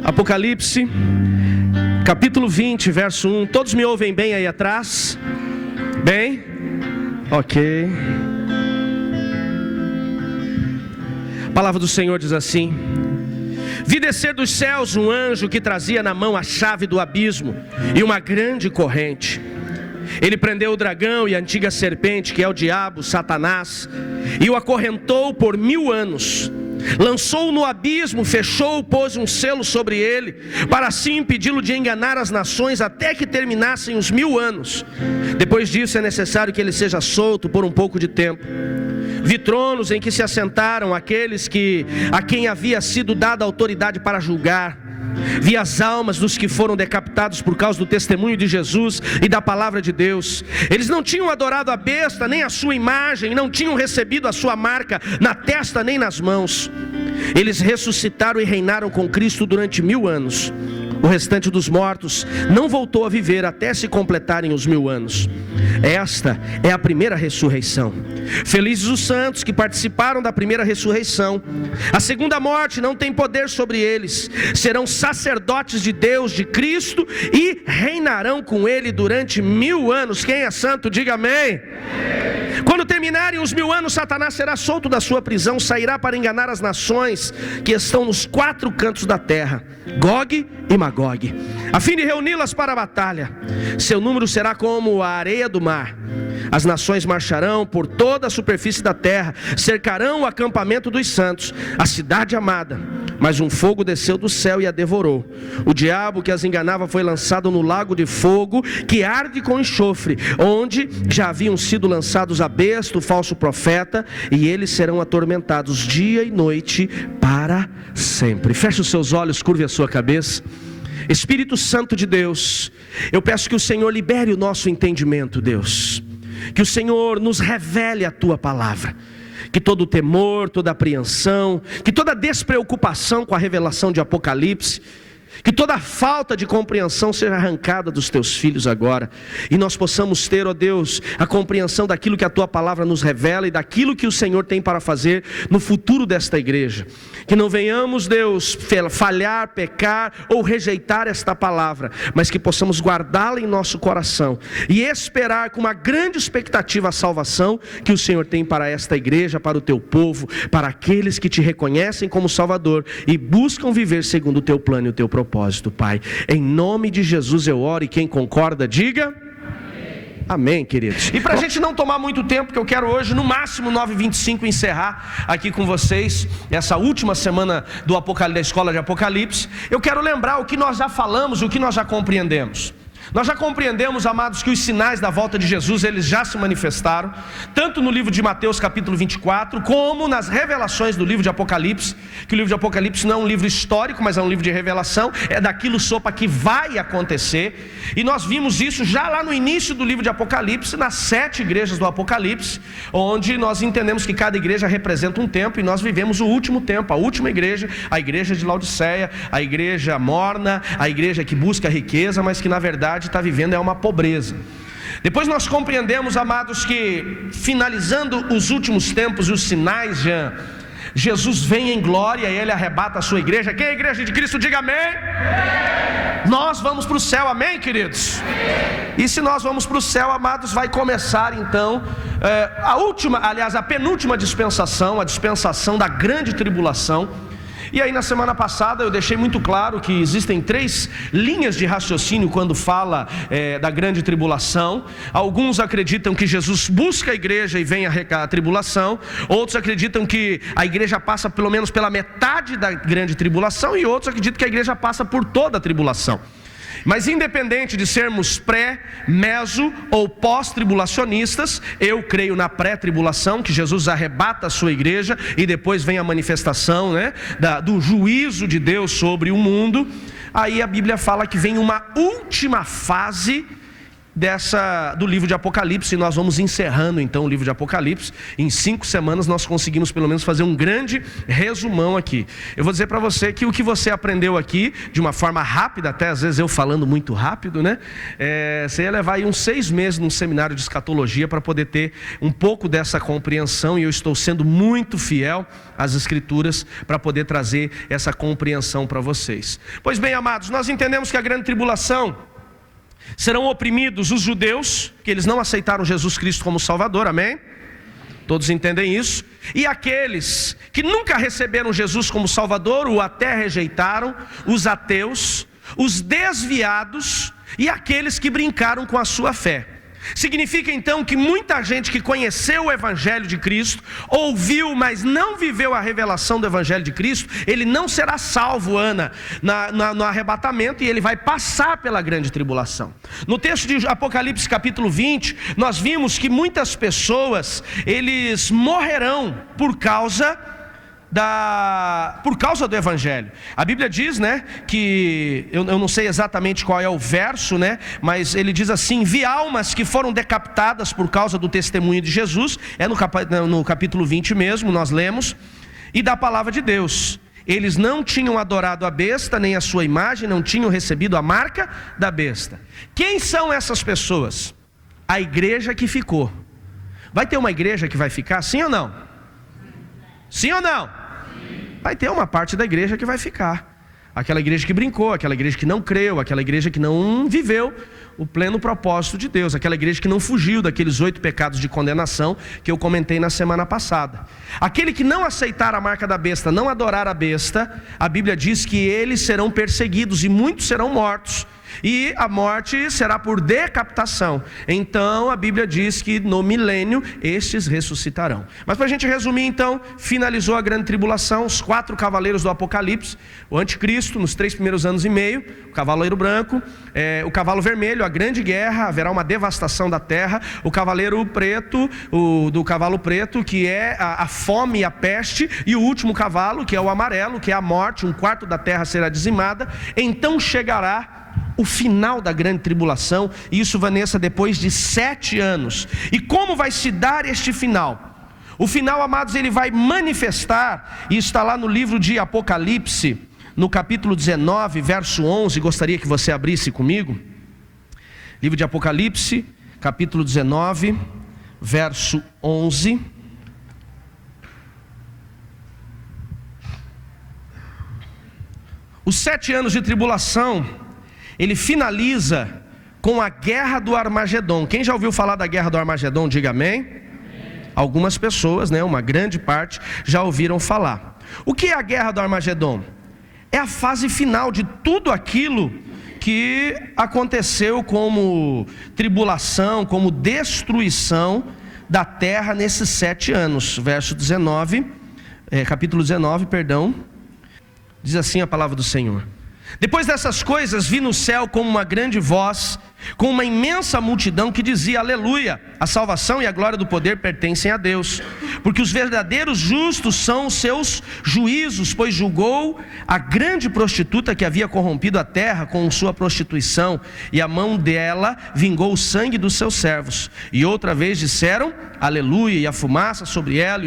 Apocalipse, capítulo 20, verso 1. Todos me ouvem bem aí atrás? Bem? Ok. A palavra do Senhor diz assim: vi descer dos céus um anjo que trazia na mão a chave do abismo e uma grande corrente. Ele prendeu o dragão e a antiga serpente, que é o diabo, Satanás, e o acorrentou por 1000 anos. Lançou-o no abismo, fechou-o, pôs um selo sobre ele, para assim impedi-lo de enganar as nações até que terminassem os 1000 anos. Depois disso é necessário que ele seja solto por um pouco de tempo. Vi tronos em que se assentaram aqueles a quem havia sido dada autoridade para julgar. Vi as almas dos que foram decapitados por causa do testemunho de Jesus e da palavra de Deus. Eles não tinham adorado a besta, nem a sua imagem, não tinham recebido a sua marca na testa nem nas mãos. Eles ressuscitaram e reinaram com Cristo durante 1000 anos. O restante dos mortos não voltou a viver até se completarem os 1000 anos. Esta é a primeira ressurreição. Felizes os santos que participaram da primeira ressurreição. A segunda morte não tem poder sobre eles. Serão sacerdotes de Deus, de Cristo, e reinarão com Ele durante 1000 anos. Quem é santo, diga amém. Quando terminarem os 1000 anos, Satanás será solto da sua prisão, sairá para enganar as nações que estão nos 4 cantos da terra, Gog e Magog, a fim de reuni-las para a batalha. Seu número será como a areia do mar. As nações marcharão por toda a superfície da terra, cercarão o acampamento dos santos, a cidade amada. Mas um fogo desceu do céu e a devorou. O diabo que as enganava foi lançado no lago de fogo, que arde com enxofre, onde já haviam sido lançados a besta, o falso profeta, e eles serão atormentados dia e noite para sempre. Feche os seus olhos, curve a sua cabeça. Espírito Santo de Deus, eu peço que o Senhor libere o nosso entendimento, Deus. Que o Senhor nos revele a Tua palavra. Que todo temor, toda apreensão, que toda despreocupação com a revelação de Apocalipse, que toda falta de compreensão seja arrancada dos Teus filhos agora. E nós possamos ter, ó Deus, a compreensão daquilo que a Tua palavra nos revela e daquilo que o Senhor tem para fazer no futuro desta igreja. Que não venhamos, Deus, falhar, pecar ou rejeitar esta palavra, mas que possamos guardá-la em nosso coração e esperar com uma grande expectativa a salvação que o Senhor tem para esta igreja, para o Teu povo, para aqueles que Te reconhecem como Salvador e buscam viver segundo o Teu plano e o Teu propósito, Pai. Em nome de Jesus eu oro, e quem concorda, diga amém, queridos. E para a gente não tomar muito tempo, porque eu quero hoje, no máximo 9h25, encerrar aqui com vocês essa última semana da Escola de Apocalipse, eu quero lembrar o que nós já falamos, o que nós já compreendemos. Nós já compreendemos, amados, que os sinais da volta de Jesus, eles já se manifestaram, tanto no livro de Mateus capítulo 24, como nas revelações do livro de Apocalipse, que o livro de Apocalipse não é um livro histórico, mas é um livro de revelação, é daquilo sopa que vai acontecer, e nós vimos isso já lá no início do livro de Apocalipse, nas 7 igrejas do Apocalipse, onde nós entendemos que cada igreja representa um tempo, e nós vivemos o último tempo, a última igreja, a igreja de Laodiceia, a igreja morna, a igreja que busca riqueza, mas que na verdade está vivendo uma pobreza. Depois nós compreendemos, amados, que finalizando os últimos tempos e os sinais, Jesus vem em glória e Ele arrebata a sua igreja. Quem é a igreja de Cristo, diga amém. Nós vamos para o céu, amém, queridos? E se nós vamos para o céu, amados, vai começar então a penúltima dispensação, a dispensação da grande tribulação. E aí na semana passada eu deixei muito claro que existem 3 linhas de raciocínio quando fala da grande tribulação. Alguns acreditam que Jesus busca a igreja e vem a tribulação. Outros acreditam que a igreja passa pelo menos pela metade da grande tribulação. E outros acreditam que a igreja passa por toda a tribulação. Mas independente de sermos pré, meso ou pós-tribulacionistas, eu creio na pré-tribulação, que Jesus arrebata a sua igreja e depois vem a manifestação, do juízo de Deus sobre o mundo. Aí a Bíblia fala que vem uma última fase do livro de Apocalipse. E nós vamos encerrando então o livro de Apocalipse. Em 5 semanas nós conseguimos pelo menos fazer um grande resumão aqui. Eu vou dizer para você que o que você aprendeu aqui, de uma forma rápida, até às vezes eu falando muito rápido, né? Você ia levar aí uns 6 meses num seminário de escatologia para poder ter um pouco dessa compreensão. E eu estou sendo muito fiel às Escrituras para poder trazer essa compreensão para vocês. Pois bem, amados, nós entendemos que a grande tribulação serão oprimidos os judeus, que eles não aceitaram Jesus Cristo como Salvador, amém? Todos entendem isso. E aqueles que nunca receberam Jesus como Salvador, ou até rejeitaram, os ateus, os desviados e aqueles que brincaram com a sua fé. Significa então que muita gente que conheceu o Evangelho de Cristo, ouviu, mas não viveu a revelação do Evangelho de Cristo, ele não será salvo, Ana, no arrebatamento, e ele vai passar pela grande tribulação. No texto de Apocalipse capítulo 20, nós vimos que muitas pessoas, eles morrerão por causa do Evangelho. A Bíblia diz, né, que eu não sei exatamente qual é o verso, né, mas ele diz assim: vi almas que foram decapitadas por causa do testemunho de Jesus. É no capítulo 20 mesmo, nós lemos. E da palavra de Deus. Eles não tinham adorado a besta, nem a sua imagem, não tinham recebido a marca da besta. Quem são essas pessoas? A igreja que ficou. Vai ter uma igreja que vai ficar, sim ou não? Sim ou não? Sim. Vai ter uma parte da igreja que vai ficar. Aquela igreja que brincou, aquela igreja que não creu, aquela igreja que não viveu o pleno propósito de Deus, aquela igreja que não fugiu daqueles 8 pecados de condenação que eu comentei na semana passada. Aquele que não aceitar a marca da besta, não adorar a besta, a Bíblia diz que eles serão perseguidos e muitos serão mortos. E a morte será por decapitação. Então a Bíblia diz que no milênio estes ressuscitarão. Mas para a gente resumir então, finalizou a grande tribulação, os 4 cavaleiros do Apocalipse. O anticristo nos 3 primeiros anos e meio, o cavaleiro branco, o cavalo vermelho, a grande guerra, haverá uma devastação da terra. O cavaleiro preto, do cavalo preto, que é a fome e a peste. E o último cavalo, que é o amarelo, que é a morte, 1/4 da terra será dizimada. Então chegará o final da grande tribulação, e isso, Vanessa, depois de 7 anos. E como vai se dar este final? O final, amados, ele vai manifestar, e está lá no livro de Apocalipse, no capítulo 19, verso 11, gostaria que você abrisse comigo. Livro de Apocalipse, capítulo 19, verso 11. Os 7 anos de tribulação, ele finaliza com a guerra do Armagedon. Quem já ouviu falar da guerra do Armagedon, diga amém. Algumas pessoas, né, uma grande parte, já ouviram falar. O que é a guerra do Armagedon? É a fase final de tudo aquilo que aconteceu como tribulação, como destruição da terra nesses 7 anos. Verso 19, capítulo 19, perdão, diz assim a palavra do Senhor: depois dessas coisas, vi no céu como uma grande voz, com uma imensa multidão que dizia: aleluia, a salvação e a glória do poder pertencem a Deus, porque os verdadeiros justos são os seus juízos, pois julgou a grande prostituta que havia corrompido a terra com sua prostituição, e a mão dela vingou o sangue dos seus servos. E outra vez disseram: aleluia, e a fumaça sobre ela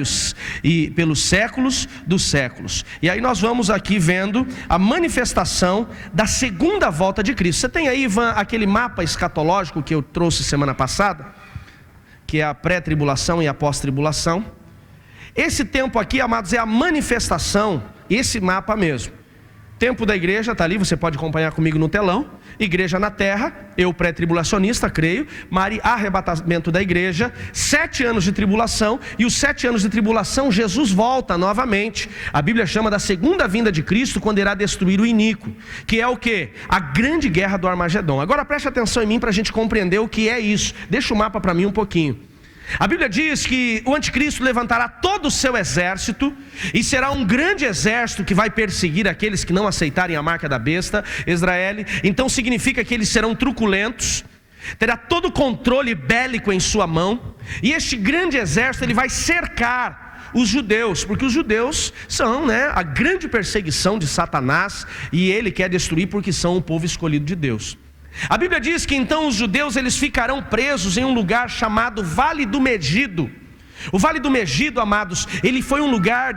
e pelos séculos dos séculos. E aí nós vamos aqui vendo a manifestação da segunda volta de Cristo. Você tem aí, Ivan, aquele mapa escatológico que eu trouxe semana passada, que é a pré-tribulação e a pós-tribulação. Esse tempo aqui, amados, é a manifestação, esse mapa mesmo. Tempo da igreja está ali, você pode acompanhar comigo no telão. Igreja na terra, eu pré-tribulacionista, creio. Mari, arrebatamento da igreja, 7 anos de tribulação. E os 7 anos de tribulação, Jesus volta novamente. A Bíblia chama da segunda vinda de Cristo, quando irá destruir o iníquo, que é o que? A grande guerra do Armagedon. Agora preste atenção em mim para a gente compreender o que é isso. Deixa o mapa para mim um pouquinho. A Bíblia diz que o anticristo levantará todo o seu exército, e será um grande exército que vai perseguir aqueles que não aceitarem a marca da besta, Israel. Então significa que eles serão truculentos, terá todo o controle bélico em sua mão, e este grande exército ele vai cercar os judeus, porque os judeus são, a grande perseguição de Satanás, e ele quer destruir porque são o povo escolhido de Deus. A Bíblia diz que então os judeus eles ficarão presos em um lugar chamado Vale do Megido. O Vale do Megido, amados, ele foi um lugar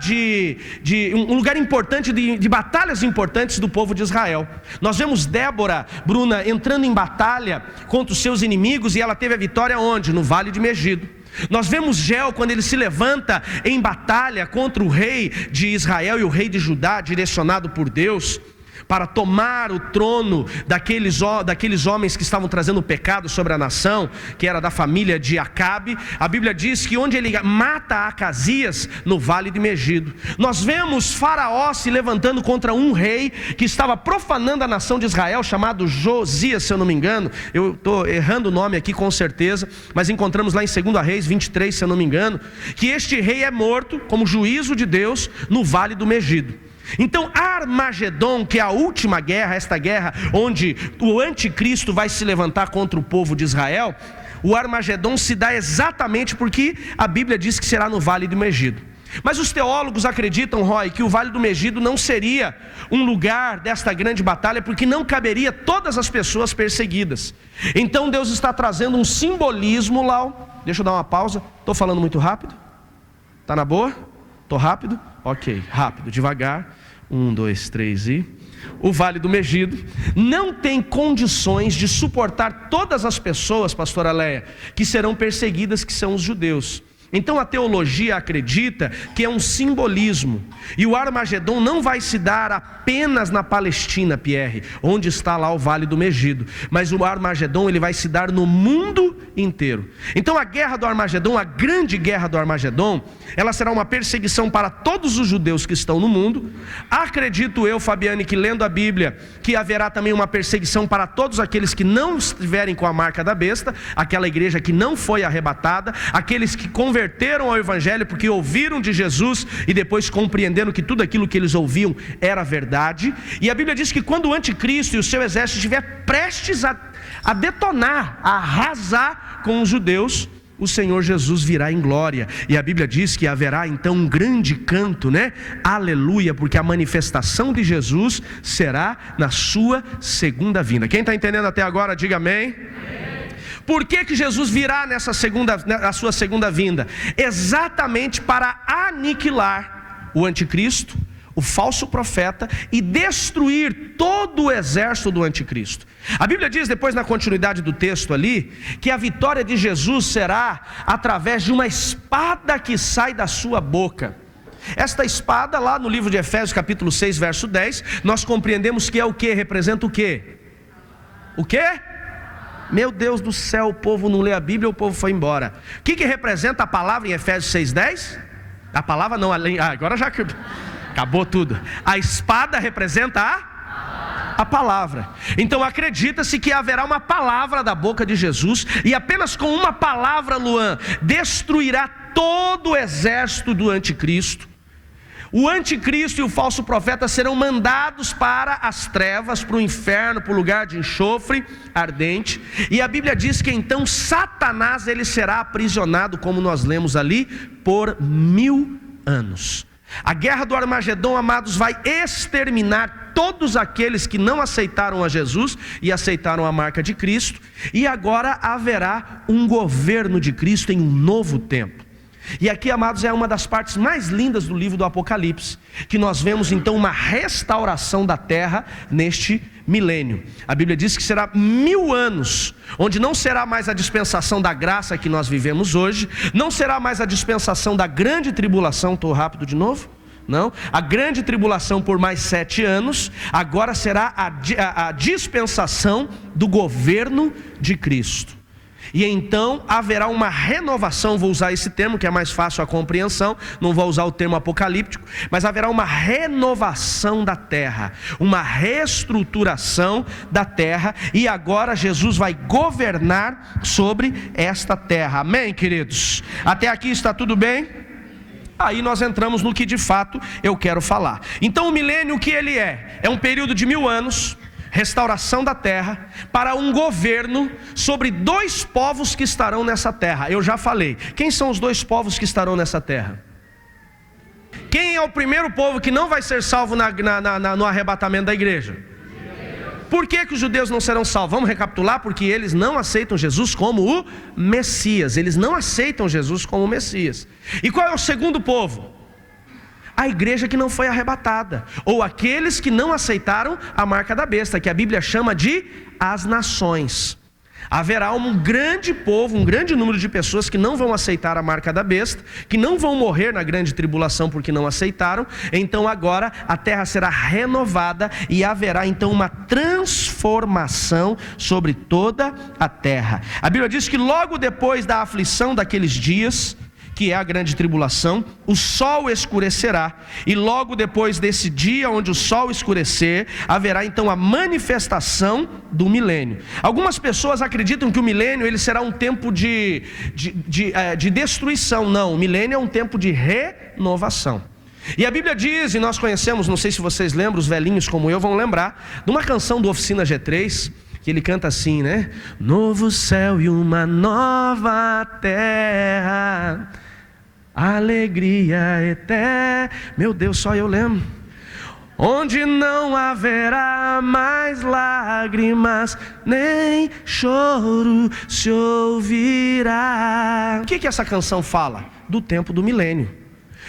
um lugar importante de batalhas importantes do povo de Israel. Nós vemos Débora, Bruna, entrando em batalha contra os seus inimigos, e ela teve a vitória onde? No Vale de Megido. Nós vemos Geu quando ele se levanta em batalha contra o rei de Israel e o rei de Judá, direcionado por Deus para tomar o trono daqueles homens que estavam trazendo o pecado sobre a nação, que era da família de Acabe. A Bíblia diz que onde ele mata Acasias, no Vale de Megido. Nós vemos Faraó se levantando contra um rei que estava profanando a nação de Israel, chamado Josias, se eu não me engano. Eu estou errando o nome aqui com certeza, mas encontramos lá em 2 Reis 23, se eu não me engano, que este rei é morto como juízo de Deus no Vale do Megido. Então Armagedon, que é a última guerra, esta guerra onde o anticristo vai se levantar contra o povo de Israel, o Armagedon se dá exatamente porque a Bíblia diz que será no Vale do Megido. Mas os teólogos acreditam, Roy, que o Vale do Megido não seria um lugar desta grande batalha, porque não caberia todas as pessoas perseguidas. Então Deus está trazendo um simbolismo lá. Deixa eu dar uma pausa, estou falando muito rápido? Está na boa? Estou rápido? Ok, rápido, devagar. 1, 2, 3 e... O Vale do Megido não tem condições de suportar todas as pessoas, pastora Leia, que serão perseguidas, que são os judeus. Então a teologia acredita que é um simbolismo. E o Armagedon não vai se dar apenas na Palestina, Pierre, onde está lá o Vale do Megido. Mas o Armagedon ele vai se dar no mundo inteiro. Então a guerra do Armagedon, a grande guerra do Armagedon, ela será uma perseguição para todos os judeus que estão no mundo. Acredito eu, Fabiane, que lendo a Bíblia, que haverá também uma perseguição para todos aqueles que não estiverem com a marca da besta, aquela igreja que não foi arrebatada, aqueles que converteram ao Evangelho porque ouviram de Jesus e depois compreenderam que tudo aquilo que eles ouviam era verdade. E a Bíblia diz que quando o anticristo e o seu exército estiver prestes a detonar, a arrasar com os judeus, o Senhor Jesus virá em glória. E a Bíblia diz que haverá então um grande canto, né? Aleluia, porque a manifestação de Jesus será na sua segunda vinda. Quem está entendendo até agora, diga amém. Por que Jesus virá na sua segunda vinda? Exatamente para aniquilar o anticristo, o falso profeta, e destruir todo o exército do anticristo. A Bíblia diz depois, na continuidade do texto ali, que a vitória de Jesus será através de uma espada que sai da sua boca. Esta espada, lá no livro de Efésios capítulo 6 verso 10, nós compreendemos que é o que? Representa o que? O que? Meu Deus do céu, o povo não lê a Bíblia, o povo foi embora. O que representa a palavra em Efésios 6:10? A palavra não, agora já acabou tudo. A espada representa a palavra. Então acredita-se que haverá uma palavra da boca de Jesus, e apenas com uma palavra, Luan, destruirá todo o exército do anticristo. O anticristo e o falso profeta serão mandados para as trevas, para o inferno, para o lugar de enxofre ardente. E a Bíblia diz que então Satanás ele será aprisionado, como nós lemos ali, por 1000 anos. A guerra do Armagedon, amados, vai exterminar todos aqueles que não aceitaram a Jesus e aceitaram a marca de Cristo. E agora haverá um governo de Cristo em um novo tempo. E aqui, amados, é uma das partes mais lindas do livro do Apocalipse, que nós vemos então uma restauração da terra neste milênio. A Bíblia diz que será 1000 anos, onde não será mais a dispensação da graça que nós vivemos hoje, não será mais a dispensação da grande tribulação. Estou rápido de novo? Não, a grande tribulação por mais 7 anos, agora será a dispensação do governo de Cristo. E então haverá uma renovação, vou usar esse termo que é mais fácil a compreensão, não vou usar o termo apocalíptico, mas haverá uma renovação da terra, uma reestruturação da terra, e agora Jesus vai governar sobre esta terra. Amém, queridos? Até aqui está tudo bem? Aí nós entramos no que de fato eu quero falar. Então o milênio, o que ele é? É um período de 1000 anos, restauração da terra, para um governo sobre 2 povos que estarão nessa terra. Eu já falei. Quem são os 2 povos que estarão nessa terra? Quem é o primeiro povo que não vai ser salvo no arrebatamento da igreja? Por que os judeus não serão salvos? Vamos recapitular: porque eles não aceitam Jesus como o Messias. Eles não aceitam Jesus como o Messias. E qual é o segundo povo? A igreja que não foi arrebatada, ou aqueles que não aceitaram a marca da besta, que a Bíblia chama de as nações. Haverá um grande povo, um grande número de pessoas que não vão aceitar a marca da besta, que não vão morrer na grande tribulação porque não aceitaram. Então agora a terra será renovada e haverá então uma transformação sobre toda a terra. A Bíblia diz que logo depois da aflição daqueles dias, que é a grande tribulação, o sol escurecerá, e logo depois desse dia onde o sol escurecer, haverá então a manifestação do milênio. Algumas pessoas acreditam que o milênio ele será um tempo de destruição. Não, o milênio é um tempo de renovação. E a Bíblia diz, e nós conhecemos, não sei se vocês lembram, os velhinhos como eu vão lembrar, de uma canção do Oficina G3, que ele canta assim, né? Novo céu e uma nova terra, alegria eterna. Meu Deus, só eu lembro. Onde não haverá mais lágrimas, nem choro se ouvirá. O que essa canção fala? Do tempo do milênio.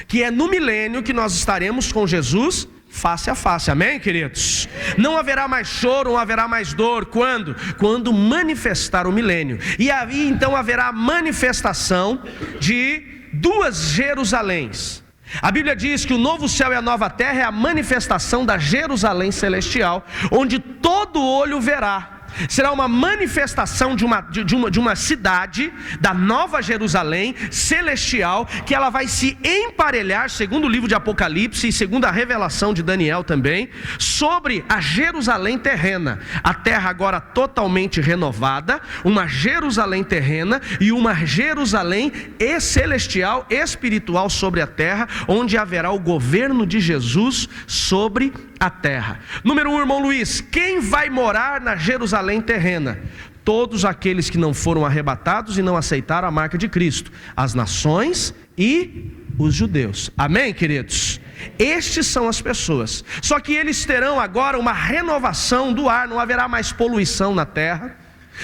Que é no milênio que nós estaremos com Jesus face a face, amém, queridos? Não haverá mais choro, não haverá mais dor. Quando? Quando manifestar o milênio. E aí então haverá a manifestação de duas Jerusaléns. A Bíblia diz que o novo céu e a nova terra é a manifestação da Jerusalém celestial, onde todo olho verá. Será uma manifestação de uma cidade, da nova Jerusalém celestial, que ela vai se emparelhar, segundo o livro de Apocalipse e segundo a revelação de Daniel também, sobre a Jerusalém terrena. A terra agora totalmente renovada, uma Jerusalém terrena e uma Jerusalém celestial, espiritual sobre a terra, onde haverá o governo de Jesus sobre a terra. Número 1, irmão Luiz, quem vai morar na Jerusalém terrena? Todos aqueles que não foram arrebatados e não aceitaram a marca de Cristo, as nações e os judeus. Amém, queridos? Estes são as pessoas. Só que eles terão agora uma renovação do ar, não haverá mais poluição na terra.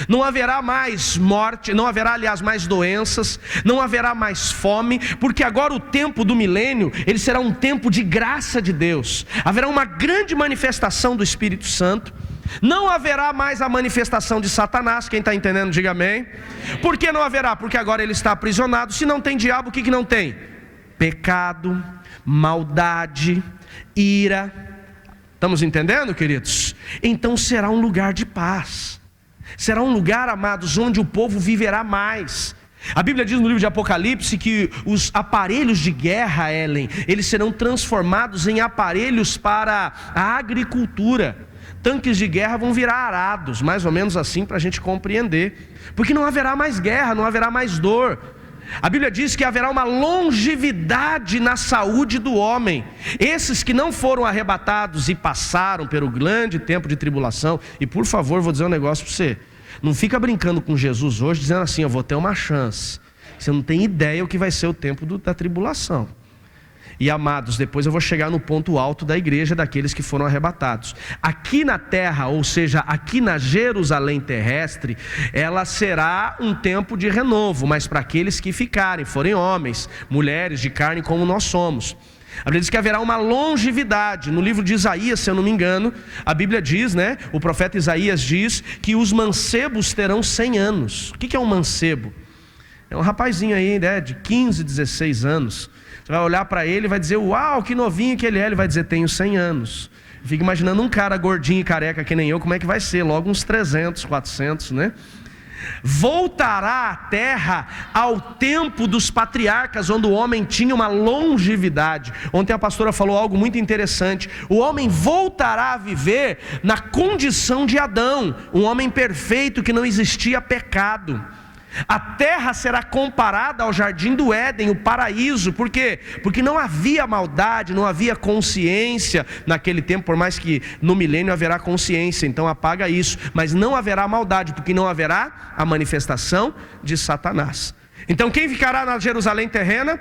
Não haverá mais morte, não haverá aliás mais doenças, não haverá mais fome, porque agora o tempo do milênio, ele será um tempo de graça de Deus. Haverá uma grande manifestação do Espírito Santo. Não haverá mais a manifestação de Satanás. Quem está entendendo, diga amém. Por que não haverá? Porque agora ele está aprisionado. Se não tem diabo, o que não tem? Pecado, maldade, ira. Estamos entendendo, queridos? Então será um lugar de paz. Será um lugar, amados, onde o povo viverá mais. A Bíblia diz no livro de Apocalipse que os aparelhos de guerra, Ellen, eles serão transformados em aparelhos para a agricultura. Tanques de guerra vão virar arados, mais ou menos assim, para a gente compreender. Porque não haverá mais guerra, não haverá mais dor. A Bíblia diz que haverá uma longevidade na saúde do homem. Esses que não foram arrebatados e passaram pelo grande tempo de tribulação. E por favor, vou dizer um negócio para você. Não fica brincando com Jesus hoje dizendo assim: eu vou ter uma chance. Você não tem ideia o que vai ser o tempo da tribulação. E amados, depois eu vou chegar no ponto alto da igreja, daqueles que foram arrebatados. Aqui na terra, ou seja, aqui na Jerusalém terrestre, ela será um tempo de renovo, mas para aqueles que ficarem, forem homens, mulheres de carne como nós somos. A Bíblia diz que haverá uma longevidade. No livro de Isaías, se eu não me engano, a Bíblia diz, né? O profeta Isaías diz que os mancebos terão 100 anos. O que é um mancebo? É um rapazinho aí, né, de 15, 16 anos. Você vai olhar para ele e vai dizer: uau, que novinho que ele é. Ele vai dizer: tenho 100 anos. Fica imaginando um cara gordinho e careca que nem eu, como é que vai ser? Logo uns 300, 400, né? Voltará a terra ao tempo dos patriarcas, onde o homem tinha uma longevidade. Ontem a pastora falou algo muito interessante. O homem voltará a viver na condição de Adão, um homem perfeito, que não existia pecado. A terra será comparada ao jardim do Éden, o paraíso. Por quê? Porque não havia maldade, não havia consciência naquele tempo. Por mais que no milênio haverá consciência, então apaga isso. Mas não haverá maldade, porque não haverá a manifestação de Satanás. Então quem ficará na Jerusalém terrena?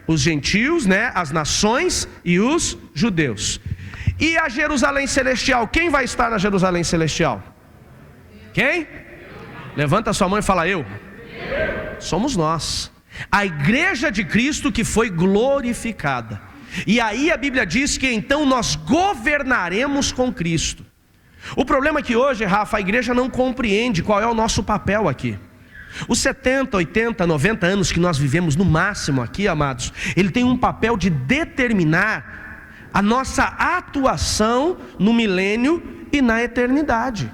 Os gentios, né? As nações e os judeus. E a Jerusalém celestial, quem vai estar na Jerusalém celestial? Quem? Levanta a sua mão e fala: eu. Somos nós, a igreja de Cristo que foi glorificada. E aí a Bíblia diz que então nós governaremos com Cristo. O problema é que hoje, Rafa, a igreja não compreende qual é o nosso papel aqui. Os 70, 80, 90 anos que nós vivemos no máximo aqui, amados, ele tem um papel de determinar a nossa atuação no milênio e na eternidade.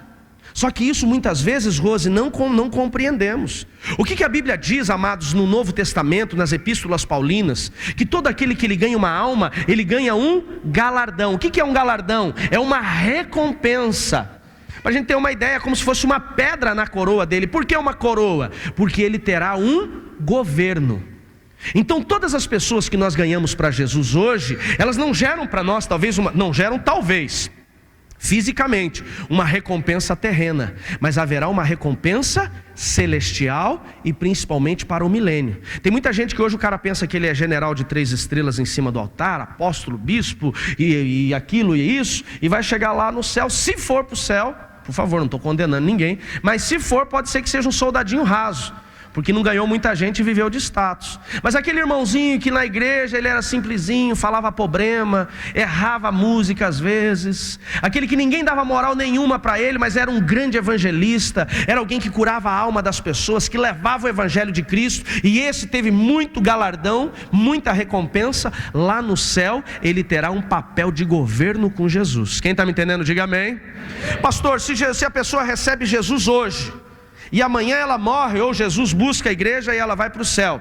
Só que isso muitas vezes, Rose, não compreendemos. O que a Bíblia diz, amados, no Novo Testamento, nas epístolas paulinas? Que todo aquele que ele ganha uma alma, ele ganha um galardão. O que é um galardão? É uma recompensa. Para a gente ter uma ideia, é como se fosse uma pedra na coroa dele. Por que uma coroa? Porque ele terá um governo. Então todas as pessoas que nós ganhamos para Jesus hoje, elas não geram para nós talvez fisicamente uma recompensa terrena, mas haverá uma recompensa celestial e principalmente para o milênio. Tem muita gente que hoje o cara pensa que ele é general de 3 estrelas em cima do altar, apóstolo, bispo e aquilo e isso, e vai chegar lá no céu. Se for para o céu, por favor, não estou condenando ninguém, mas se for, pode ser que seja um soldadinho raso, porque não ganhou muita gente e viveu de status. Mas aquele irmãozinho que na igreja ele era simplesinho, falava problema, errava música às vezes, aquele que ninguém dava moral nenhuma para ele, mas era um grande evangelista, era alguém que curava a alma das pessoas, que levava o evangelho de Cristo, e esse teve muito galardão, muita recompensa. Lá no céu ele terá um papel de governo com Jesus. Quem está me entendendo, diga amém. Pastor, se a pessoa recebe Jesus hoje e amanhã ela morre, ou Jesus busca a igreja e ela vai para o céu,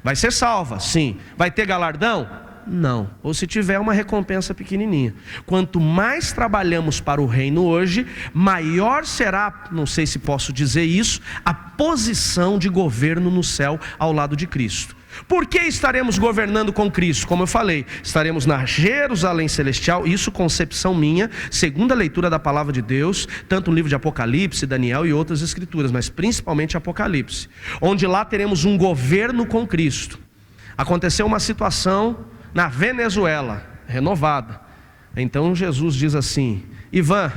vai ser salva? Sim. Vai ter galardão? Não. Ou se tiver, uma recompensa pequenininha. Quanto mais trabalhamos para o reino hoje, maior será, não sei se posso dizer isso, a posição de governo no céu ao lado de Cristo. Por que estaremos governando com Cristo? Como eu falei, estaremos na Jerusalém celestial. Isso concepção minha, segundo a leitura da palavra de Deus, tanto no livro de Apocalipse, Daniel e outras escrituras, mas principalmente Apocalipse, onde lá teremos um governo com Cristo. Aconteceu uma situação na Venezuela, renovada. Então Jesus diz assim: Ivan,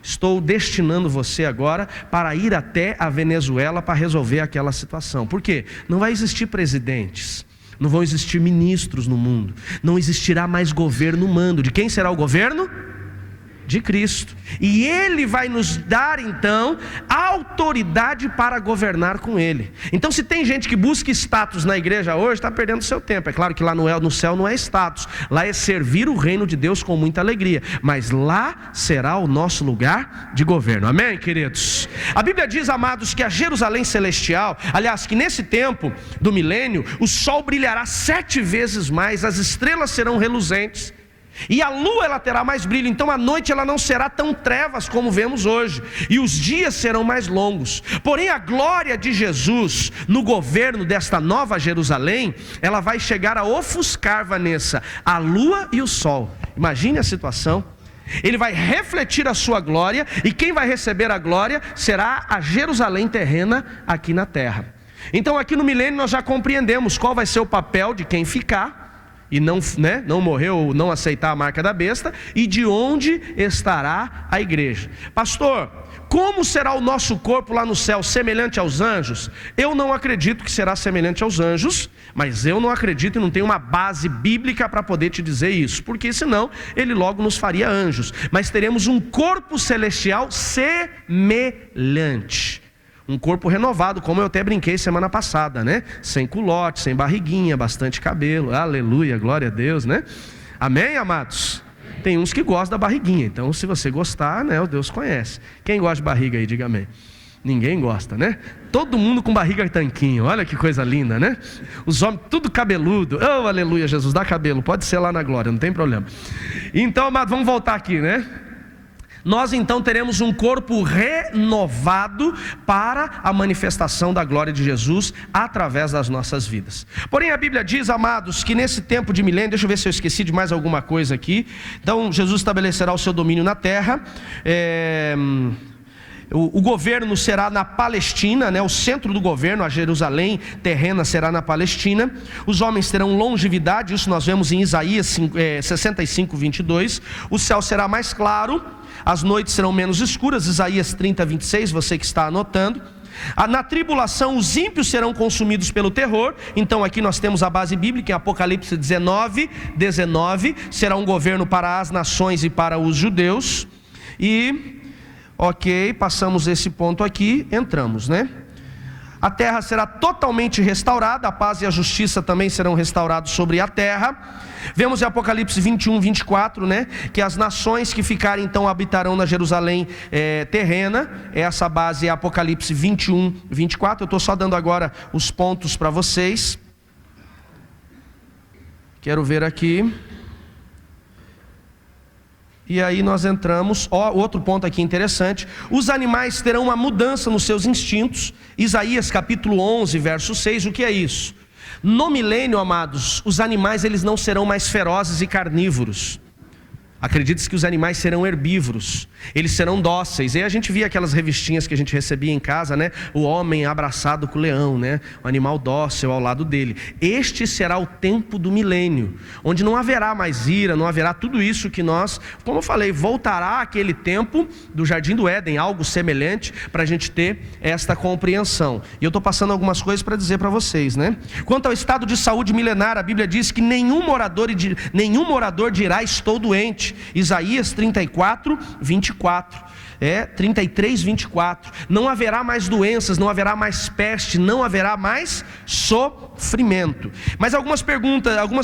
estou destinando você agora para ir até a Venezuela para resolver aquela situação. Por quê? Não vai existir presidentes, não vão existir ministros no mundo, não existirá mais governo humano. De quem será o governo? De Cristo. E Ele vai nos dar então autoridade para governar com Ele. Então, se tem gente que busca status na igreja hoje, está perdendo seu tempo. É claro que lá no céu não é status, lá é servir o reino de Deus com muita alegria, mas lá será o nosso lugar de governo. Amém, queridos? A Bíblia diz, amados, que a Jerusalém celestial, aliás, que nesse tempo do milênio, o sol brilhará 7 vezes mais, as estrelas serão reluzentes e a lua ela terá mais brilho. Então a noite ela não será tão trevas como vemos hoje, e os dias serão mais longos. Porém a glória de Jesus no governo desta nova Jerusalém, ela vai chegar a ofuscar, Vanessa, a lua e o sol. Imagine a situação. Ele vai refletir a sua glória, e quem vai receber a glória será a Jerusalém terrena aqui na terra. Então aqui no milênio nós já compreendemos qual vai ser o papel de quem ficar e não morrer ou não aceitar a marca da besta, e de onde estará a igreja. Pastor, como será o nosso corpo lá no céu? Semelhante aos anjos? Eu não acredito que será semelhante aos anjos, mas eu não acredito e não tenho uma base bíblica para poder te dizer isso, porque senão ele logo nos faria anjos. Mas teremos um corpo celestial semelhante, um corpo renovado, como eu até brinquei semana passada, né? Sem culote, sem barriguinha, bastante cabelo. Aleluia, glória a Deus, né? Amém, amados? Tem uns que gostam da barriguinha, então se você gostar, né, o Deus conhece. Quem gosta de barriga aí, diga amém. Ninguém gosta, né? Todo mundo com barriga e tanquinho, olha que coisa linda, né? Os homens tudo cabeludo. Oh, aleluia, Jesus, dá cabelo, pode ser lá na glória, não tem problema. Então, amados, vamos voltar aqui, né? Nós então teremos um corpo renovado para a manifestação da glória de Jesus através das nossas vidas. Porém a Bíblia diz, amados, que nesse tempo de milênio, deixa eu ver se eu esqueci de mais alguma coisa aqui. Então Jesus estabelecerá o seu domínio na terra, O governo será na Palestina, né? O centro do governo, a Jerusalém terrena, será na Palestina. Os homens terão longevidade, isso nós vemos em Isaías 65, 22. O céu será mais claro, as noites serão menos escuras, Isaías 30, 26, você que está anotando. Na tribulação os ímpios serão consumidos pelo terror. Então aqui nós temos a base bíblica em Apocalipse 19, 19. Será um governo para as nações e para os judeus. E, ok, passamos esse ponto aqui, entramos, né? A terra será totalmente restaurada, a paz e a justiça também serão restaurados sobre a terra. Vemos em Apocalipse 21, 24, né? Que as nações que ficarem então habitarão na Jerusalém terrena. Essa base é Apocalipse 21, 24. Eu estou só dando agora os pontos para vocês. Quero ver aqui. E aí nós entramos, outro ponto aqui interessante. Os animais terão uma mudança nos seus instintos. Isaías capítulo 11, verso 6, o que é isso? No milênio, amados, os animais eles não serão mais ferozes e carnívoros. Acredite-se que os animais serão herbívoros, eles serão dóceis. E aí a gente via aquelas revistinhas que a gente recebia em casa, né? O homem abraçado com o leão, né? O animal dócil ao lado dele. Este será o tempo do milênio, onde não haverá mais ira, não haverá tudo isso que nós, como eu falei, voltará aquele tempo do Jardim do Éden, algo semelhante, para a gente ter esta compreensão. E eu estou passando algumas coisas para dizer para vocês, né? Quanto ao estado de saúde milenar, a Bíblia diz que nenhum morador dirá estou doente. Isaías 34, 24. 33, 24. Não haverá mais doenças, não haverá mais peste, não haverá mais sofrimento. Mas algumas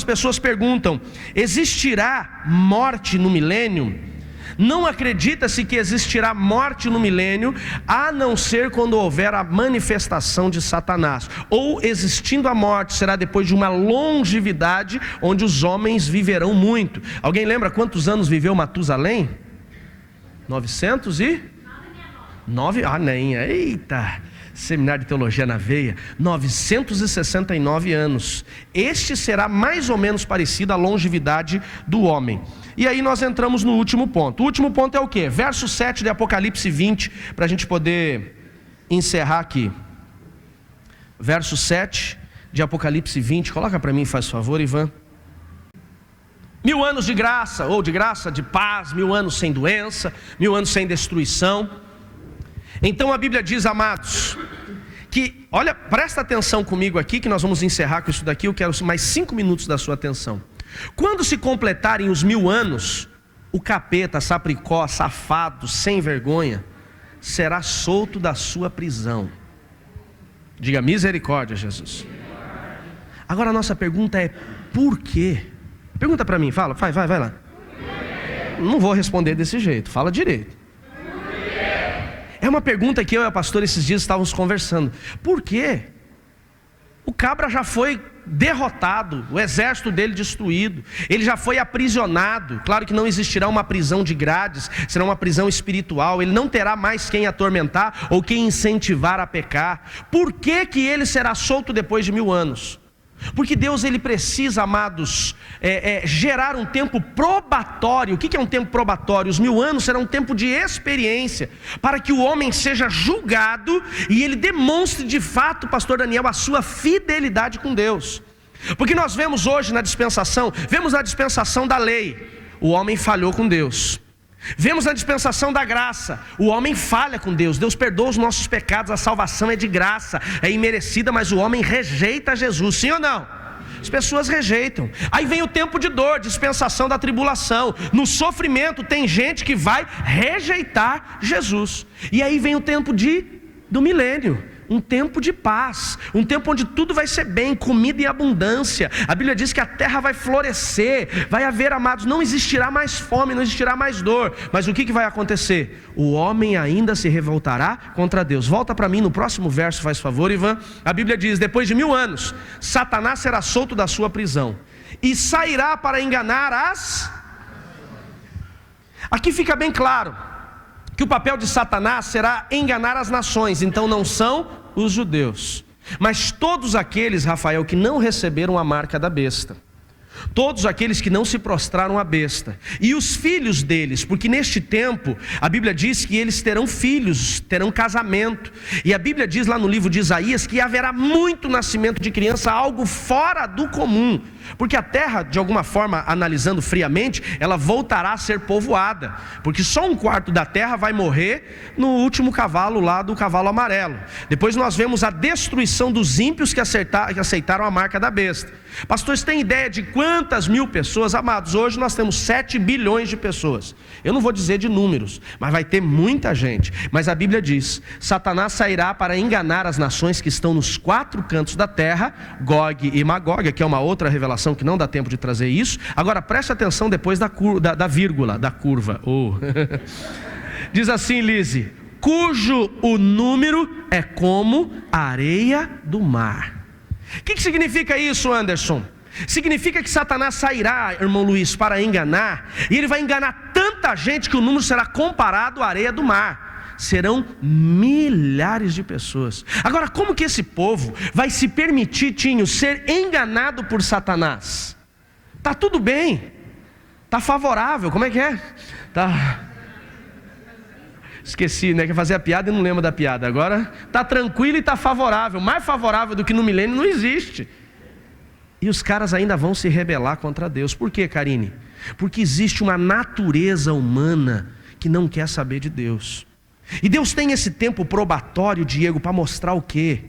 pessoas perguntam: existirá morte no milênio? Não acredita-se que existirá morte no milênio, a não ser quando houver a manifestação de Satanás. Ou existindo a morte, será depois de uma longevidade, onde os homens viverão muito. Alguém lembra quantos anos viveu Matusalém? 909? Ah, nem, eita! Seminário de Teologia na veia. 969 anos. Este será mais ou menos parecido à longevidade do homem. E aí nós entramos no último ponto. O último ponto é o quê? Verso 7 de Apocalipse 20, para a gente poder encerrar aqui. Verso 7 de Apocalipse 20, coloca para mim, faz favor, Ivan. 1000 anos de graça, ou de graça, de paz, 1000 anos sem doença, 1000 anos sem destruição. Então a Bíblia diz, amados, que, olha, presta atenção comigo aqui, que nós vamos encerrar com isso daqui. Eu quero mais 5 minutos da sua atenção. Quando se completarem os 1000 anos, o capeta, sapricó, safado, sem vergonha, será solto da sua prisão. Diga misericórdia, Jesus. Agora a nossa pergunta é: por quê? Pergunta para mim, fala, vai lá. Não vou responder desse jeito, fala direito. É uma pergunta que eu e a pastora esses dias estávamos conversando. Por quê? O cabra já foi derrotado, o exército dele destruído, ele já foi aprisionado. Claro que não existirá uma prisão de grades, será uma prisão espiritual. Ele não terá mais quem atormentar ou quem incentivar a pecar. Por que que ele será solto depois de 1000 anos? Porque Deus ele precisa, amados, gerar um tempo probatório. O que é um tempo probatório? Os 1000 anos será um tempo de experiência, para que o homem seja julgado e ele demonstre de fato, pastor Daniel, a sua fidelidade com Deus. Porque nós vemos hoje na dispensação da lei, o homem falhou com Deus. Vemos na dispensação da graça, o homem falha com Deus. Deus perdoa os nossos pecados, a salvação é de graça, é imerecida, mas o homem rejeita Jesus, sim ou não? As pessoas rejeitam. Aí vem o tempo de dor, dispensação da tribulação. No sofrimento tem gente que vai rejeitar Jesus. E aí vem o tempo do milênio, um tempo de paz, um tempo onde tudo vai ser bem, comida em abundância. A Bíblia diz que a terra vai florescer, vai haver, amados, não existirá mais fome, não existirá mais dor. Mas o que vai acontecer? O homem ainda se revoltará contra Deus. Volta para mim no próximo verso, faz favor, Ivan. A Bíblia diz: depois de 1000 anos, Satanás será solto da sua prisão e sairá para enganar as... Aqui fica bem claro que o papel de Satanás será enganar as nações. Então não são os judeus, mas todos aqueles, Rafael, que não receberam a marca da besta. todos aqueles que não se prostraram à besta, e os filhos deles, porque neste tempo a Bíblia diz que eles terão filhos, terão casamento, e a Bíblia diz lá no livro de Isaías que haverá muito nascimento de criança, algo fora do comum, porque a terra, de alguma forma, analisando friamente, ela voltará a ser povoada, porque só 1/4 da terra vai morrer no último cavalo lá do cavalo amarelo. Depois nós vemos a destruição dos ímpios que aceitaram a marca da besta. Pastores, tem ideia de quantas mil pessoas? Amados, hoje nós temos 7 bilhões de pessoas. Eu não vou dizer de números, mas vai ter muita gente. Mas a Bíblia diz: Satanás sairá para enganar as nações que estão nos 4 cantos da terra, Gog e Magog, que é uma outra revelação que não dá tempo de trazer isso. Agora preste atenção depois da vírgula, da curva. Diz assim, Lise: cujo o número é como a areia do mar. O que significa isso, Anderson? Significa que Satanás sairá, irmão Luiz, para enganar, e ele vai enganar tanta gente que o número será comparado à areia do mar. Serão milhares de pessoas. Agora, como que esse povo vai se permitir, Tinho, ser enganado por Satanás? Tá tudo bem, tá favorável, como é que é? Esqueci, né? Quer fazer a piada e não lembro da piada. Agora tá tranquilo e tá favorável. Mais favorável do que no milênio não existe. E os caras ainda vão se rebelar contra Deus. Por quê, Karine? Porque existe uma natureza humana que não quer saber de Deus. E Deus tem esse tempo probatório, Diego, para mostrar o quê?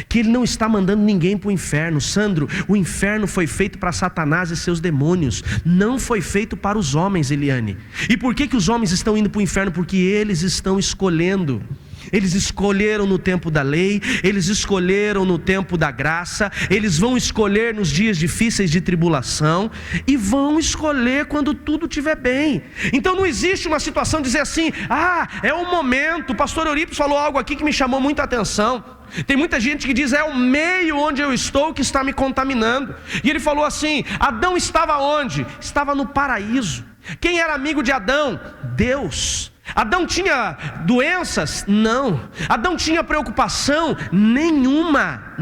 Que Ele não está mandando ninguém para o inferno. Sandro, o inferno foi feito para Satanás e seus demônios, não foi feito para os homens, Eliane. E por que os homens estão indo para o inferno? Porque eles estão escolhendo. Eles escolheram no tempo da lei, eles escolheram no tempo da graça, eles vão escolher nos dias difíceis de tribulação, e vão escolher quando tudo estiver bem. Então não existe uma situação de dizer assim: é o momento. O pastor Eurípides falou algo aqui que me chamou muita atenção. Tem muita gente que diz: é o meio onde eu estou que está me contaminando. E ele falou assim: Adão estava onde? Estava no paraíso. Quem era amigo de Adão? Deus. Adão tinha doenças? Não. Adão tinha preocupação? Nenhuma.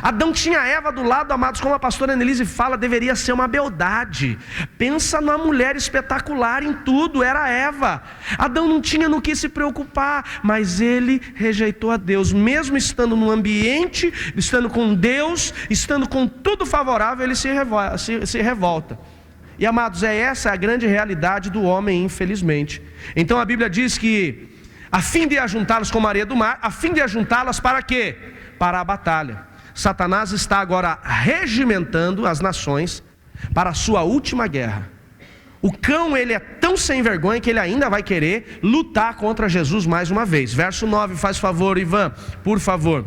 Adão tinha Eva do lado, amados, como a pastora Annelise fala, deveria ser uma beldade. Pensa numa mulher espetacular em tudo, era Eva. Adão não tinha no que se preocupar, mas ele rejeitou a Deus. Mesmo estando no ambiente, estando com Deus, estando com tudo favorável, ele se revolta. E amados, essa a grande realidade do homem, infelizmente. Então a Bíblia diz que, a fim de ajuntá-los como a areia do mar, a fim de ajuntá-las para quê? Para a batalha. Satanás está agora regimentando as nações para a sua última guerra. O cão, ele é tão sem vergonha que ele ainda vai querer lutar contra Jesus mais uma vez. Verso 9, faz favor, Ivan, por favor.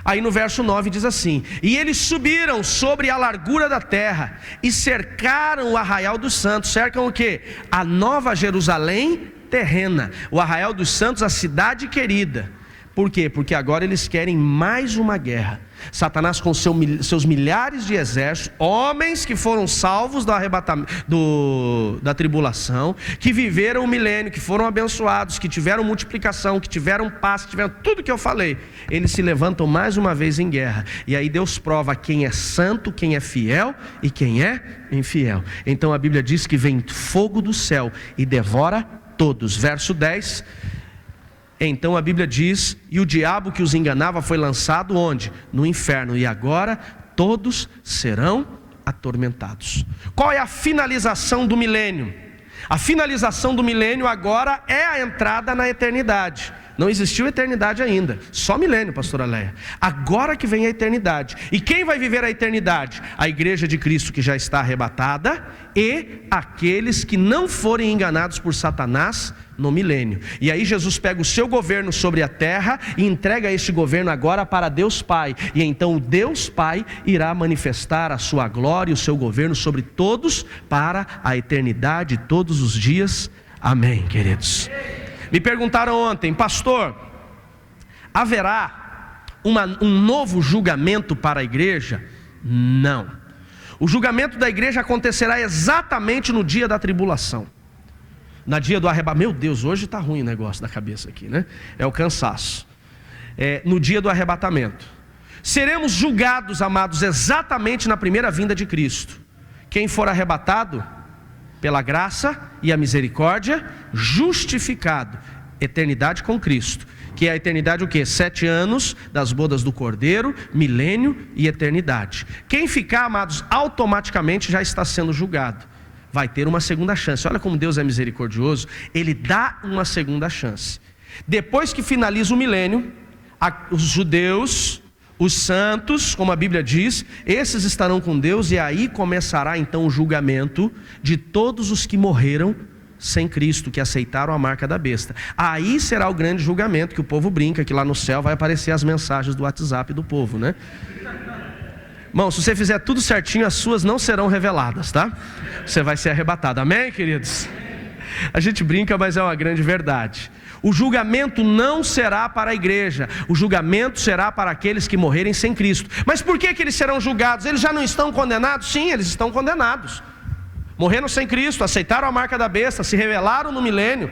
Aí no verso 9 diz assim: e eles subiram sobre a largura da terra e cercaram o arraial dos santos. Cercam o quê? A nova Jerusalém terrena, o arraial dos santos, a cidade querida. Por quê? Porque agora eles querem mais uma guerra. Satanás com seus milhares de exércitos, homens que foram salvos do arrebatamento, da tribulação, que viveram o milênio, que foram abençoados, que tiveram multiplicação, que tiveram paz, que tiveram tudo que eu falei. Eles se levantam mais uma vez em guerra. E aí Deus prova quem é santo, quem é fiel e quem é infiel. Então a Bíblia diz que vem fogo do céu e devora todos. Verso 10. Então a Bíblia diz: e o diabo que os enganava foi lançado onde? No inferno, e agora todos serão atormentados. Qual é a finalização do milênio? A finalização do milênio agora é a entrada na eternidade. Não existiu eternidade ainda, só milênio, pastora Leia. Agora que vem a eternidade. E quem vai viver a eternidade? A igreja de Cristo, que já está arrebatada, e aqueles que não forem enganados por Satanás no milênio. E aí Jesus pega o seu governo sobre a terra e entrega este governo agora para Deus Pai. E então o Deus Pai irá manifestar a sua glória e o seu governo sobre todos para a eternidade, todos os dias. Amém, queridos. Me perguntaram ontem: pastor, haverá um novo julgamento para a igreja? Não. O julgamento da igreja acontecerá exatamente no dia da tribulação, no dia do arrebatamento. Meu Deus, hoje está ruim o negócio da cabeça aqui, né? É o cansaço. No dia do arrebatamento. Seremos julgados, amados, exatamente na primeira vinda de Cristo. Quem for arrebatado pela graça e a misericórdia, justificado, eternidade com Cristo. Que é a eternidade o quê? 7 anos das bodas do Cordeiro, milênio e eternidade. Quem ficar, amados, automaticamente já está sendo julgado. Vai ter uma segunda chance. Olha como Deus é misericordioso. Ele dá uma segunda chance. Depois que finaliza o milênio, os judeus, os santos, como a Bíblia diz, esses estarão com Deus, e aí começará então o julgamento de todos os que morreram sem Cristo, que aceitaram a marca da besta. Aí será o grande julgamento, que o povo brinca, que lá no céu vai aparecer as mensagens do WhatsApp do povo, né? Irmão, se você fizer tudo certinho, as suas não serão reveladas, tá? Você vai ser arrebatado, amém, queridos? A gente brinca, mas é uma grande verdade. O julgamento não será para a igreja, o julgamento será para aqueles que morrerem sem Cristo. Mas por que eles serão julgados? Eles já não estão condenados? Sim, eles estão condenados. Morreram sem Cristo, aceitaram a marca da besta, se rebelaram no milênio.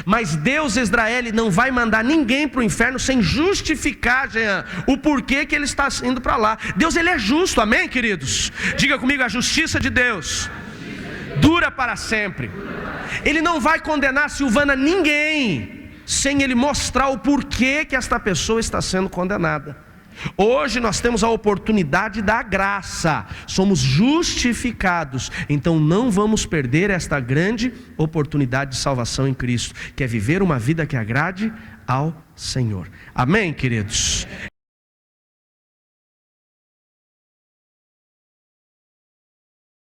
Mas Deus, Israel, não vai mandar ninguém para o inferno sem justificar, Jean, o porquê que ele está indo para lá. Deus, ele é justo, amém, queridos? Diga comigo, a justiça de Deus dura para sempre. Ele não vai condenar, Silvana, ninguém sem ele mostrar o porquê que esta pessoa está sendo condenada. Hoje nós temos a oportunidade da graça, somos justificados, então não vamos perder esta grande oportunidade de salvação em Cristo, que é viver uma vida que agrade ao Senhor. Amém, queridos?